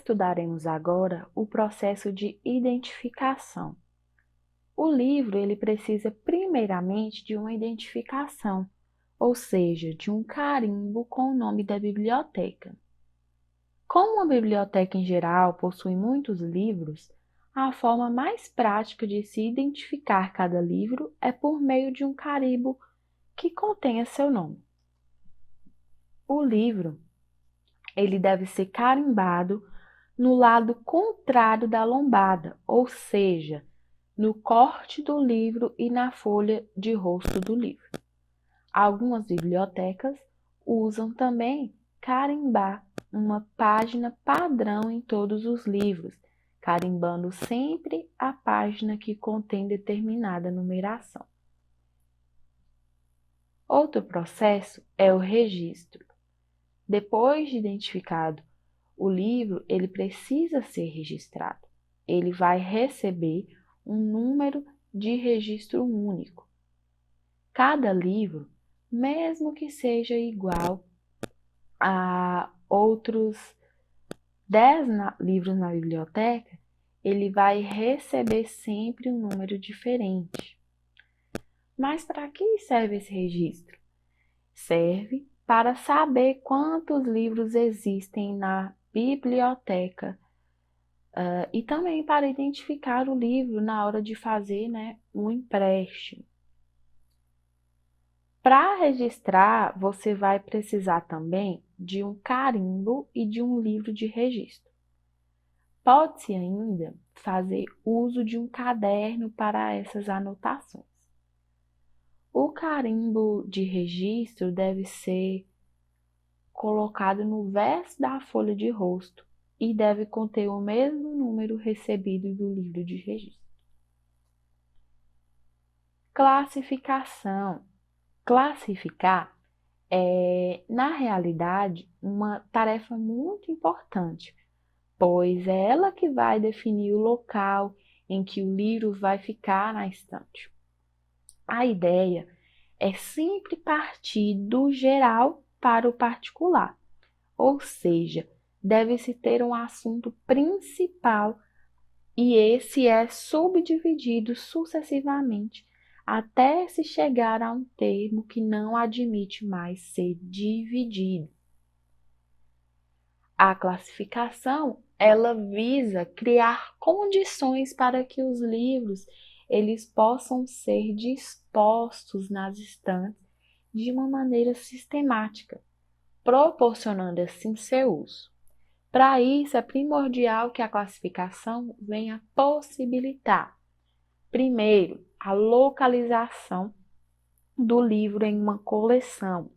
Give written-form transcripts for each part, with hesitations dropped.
Estudaremos agora o processo de identificação. O livro ele precisa primeiramente de uma identificação, ou seja, de um carimbo com o nome da biblioteca. Como uma biblioteca em geral possui muitos livros, a forma mais prática de se identificar cada livro é por meio de um carimbo que contenha seu nome. O livro ele deve ser carimbado no lado contrário da lombada, ou seja, no corte do livro e na folha de rosto do livro. Algumas bibliotecas usam também carimbar uma página padrão em todos os livros, carimbando sempre a página que contém determinada numeração. Outro processo é o registro. Depois de identificado o livro, ele precisa ser registrado. Ele vai receber um número de registro único. Cada livro, mesmo que seja igual a outros 10 livros na biblioteca, ele vai receber sempre um número diferente. Mas para que serve esse registro? Serve para saber quantos livros existem na biblioteca e também para identificar o livro na hora de fazer um empréstimo. Para registrar, você vai precisar também de um carimbo e de um livro de registro. Pode-se ainda fazer uso de um caderno para essas anotações. O carimbo de registro deve ser colocado no verso da folha de rosto e deve conter o mesmo número recebido do livro de registro. Classificação. Classificar é, na realidade, uma tarefa muito importante, pois é ela que vai definir o local em que o livro vai ficar na estante. A ideia é sempre partir do geral para o particular, ou seja, deve-se ter um assunto principal e esse é subdividido sucessivamente até se chegar a um termo que não admite mais ser dividido. A classificação, ela visa criar condições para que os livros eles possam ser dispostos nas estantes de uma maneira sistemática, proporcionando assim seu uso. Para isso, é primordial que a classificação venha possibilitar, primeiro, a localização do livro em uma coleção.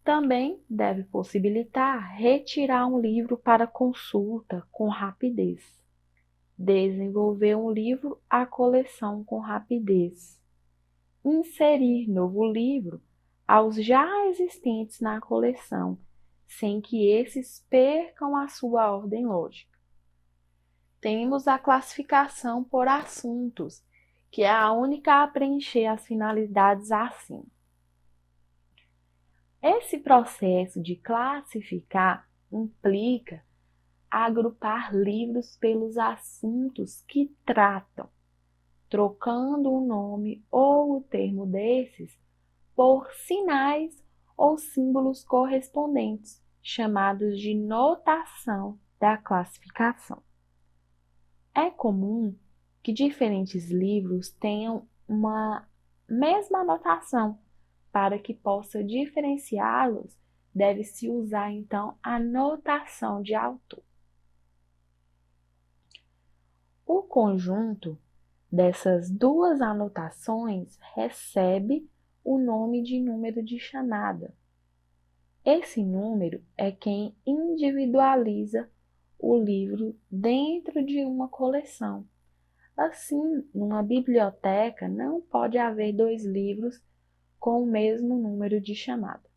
Também deve possibilitar retirar um livro para consulta com rapidez, desenvolver um livro à coleção com rapidez, inserir novo livro aos já existentes na coleção, sem que esses percam a sua ordem lógica. Temos a classificação por assuntos, que é a única a preencher as finalidades acima. Esse processo de classificar implica agrupar livros pelos assuntos que tratam, trocando o nome ou o termo desses por sinais ou símbolos correspondentes, chamados de notação da classificação. É comum que diferentes livros tenham uma mesma notação. Para que possa diferenciá-los, deve-se usar então a notação de autor. O conjunto dessas duas anotações recebe o nome de número de chamada. Esse número é quem individualiza o livro dentro de uma coleção. Assim, numa biblioteca não pode haver dois livros com o mesmo número de chamada.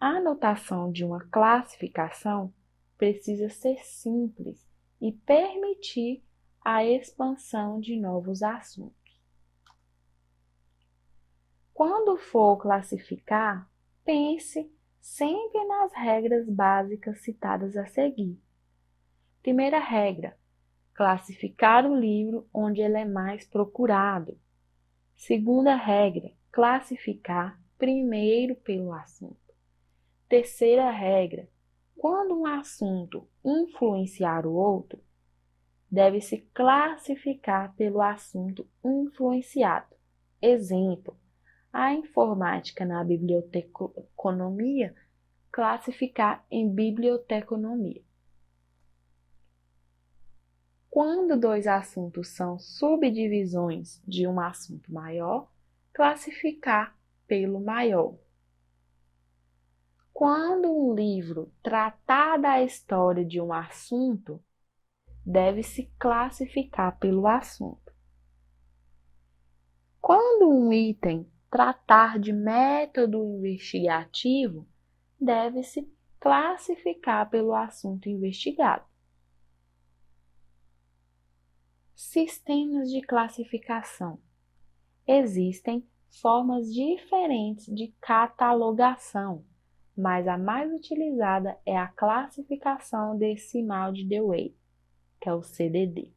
A anotação de uma classificação precisa ser simples e permitir a expansão de novos assuntos. Quando for classificar, pense sempre nas regras básicas citadas a seguir. Primeira regra: classificar o livro onde ele é mais procurado. Segunda regra: classificar primeiro pelo assunto. Terceira regra: quando um assunto influenciar o outro, deve-se classificar pelo assunto influenciado. Exemplo: a informática na biblioteconomia, classificar em biblioteconomia. Quando dois assuntos são subdivisões de um assunto maior, classificar pelo maior. Quando um livro tratar da história de um assunto, deve-se classificar pelo assunto. Quando um item tratar de método investigativo, deve-se classificar pelo assunto investigado. Sistemas de classificação. Existem formas diferentes de catalogação, mas a mais utilizada é a classificação decimal de Dewey, que é o CDD.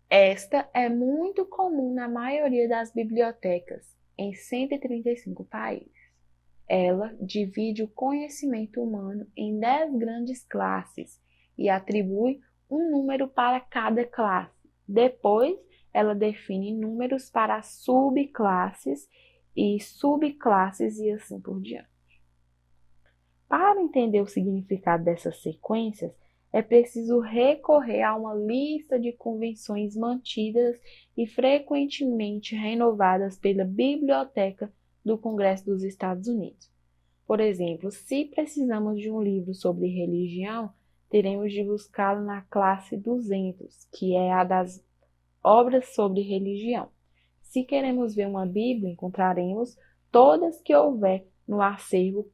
Esta é muito comum na maioria das bibliotecas, em 135 países. Ela divide o conhecimento humano em 10 grandes classes e atribui um número para cada classe. Depois, ela define números para subclasses e subclasses e assim por diante. Para entender o significado dessas sequências, é preciso recorrer a uma lista de convenções mantidas e frequentemente renovadas pela Biblioteca do Congresso dos Estados Unidos. Por exemplo, se precisamos de um livro sobre religião, teremos de buscá-lo na classe 200, que é a das obras sobre religião. Se queremos ver uma Bíblia, encontraremos todas que houver no acervo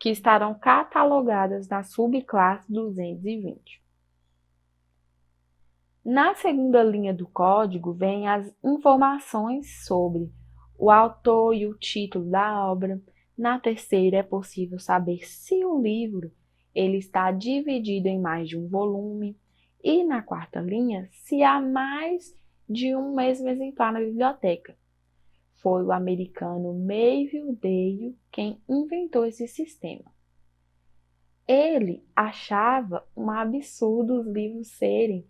que estarão catalogadas na subclasse 220. Na segunda linha do código vêm as informações sobre o autor e o título da obra. Na terceira é possível saber se o livro ele está dividido em mais de um volume. E na quarta linha, se há mais de um mesmo exemplar na biblioteca. Foi o americano Melville Dale quem inventou esse sistema. Ele achava um absurdo os livros serem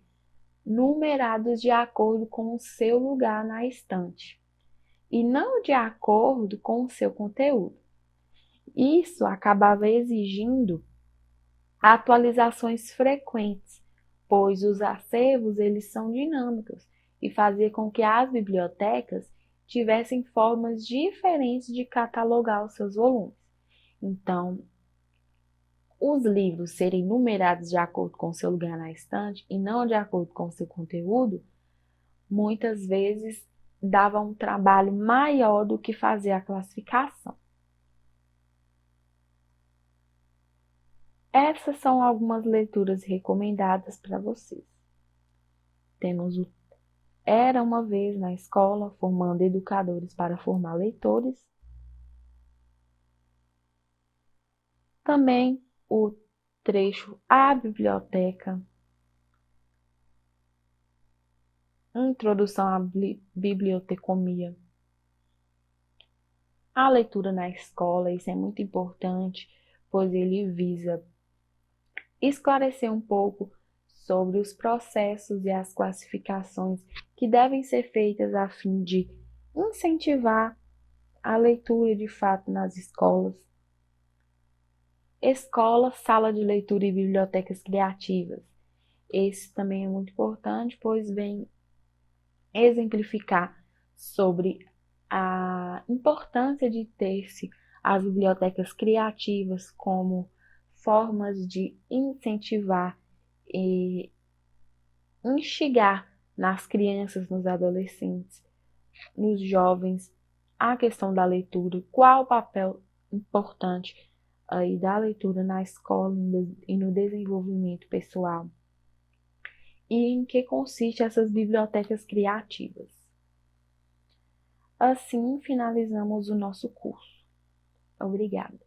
numerados de acordo com o seu lugar na estante e não de acordo com o seu conteúdo. Isso acabava exigindo atualizações frequentes, pois os acervos eles são dinâmicos e fazia com que as bibliotecas tivessem formas diferentes de catalogar os seus volumes. Então, os livros serem numerados de acordo com seu lugar na estante e não de acordo com seu conteúdo, muitas vezes dava um trabalho maior do que fazer a classificação. Essas são algumas leituras recomendadas para vocês. Temos o Era uma vez na escola, formando educadores para formar leitores. Também o trecho A Biblioteca, Introdução à Biblioteconomia. A leitura na escola, isso é muito importante, pois ele visa esclarecer um pouco sobre os processos e as classificações que devem ser feitas a fim de incentivar a leitura de fato nas escolas. Escola, sala de leitura e bibliotecas criativas. Esse também é muito importante, pois vem exemplificar sobre a importância de ter-se as bibliotecas criativas como formas de incentivar e instigar nas crianças, nos adolescentes, nos jovens, a questão da leitura, qual o papel importante aí da leitura na escola e no desenvolvimento pessoal. E em que consiste essas bibliotecas criativas. Assim, finalizamos o nosso curso. Obrigada.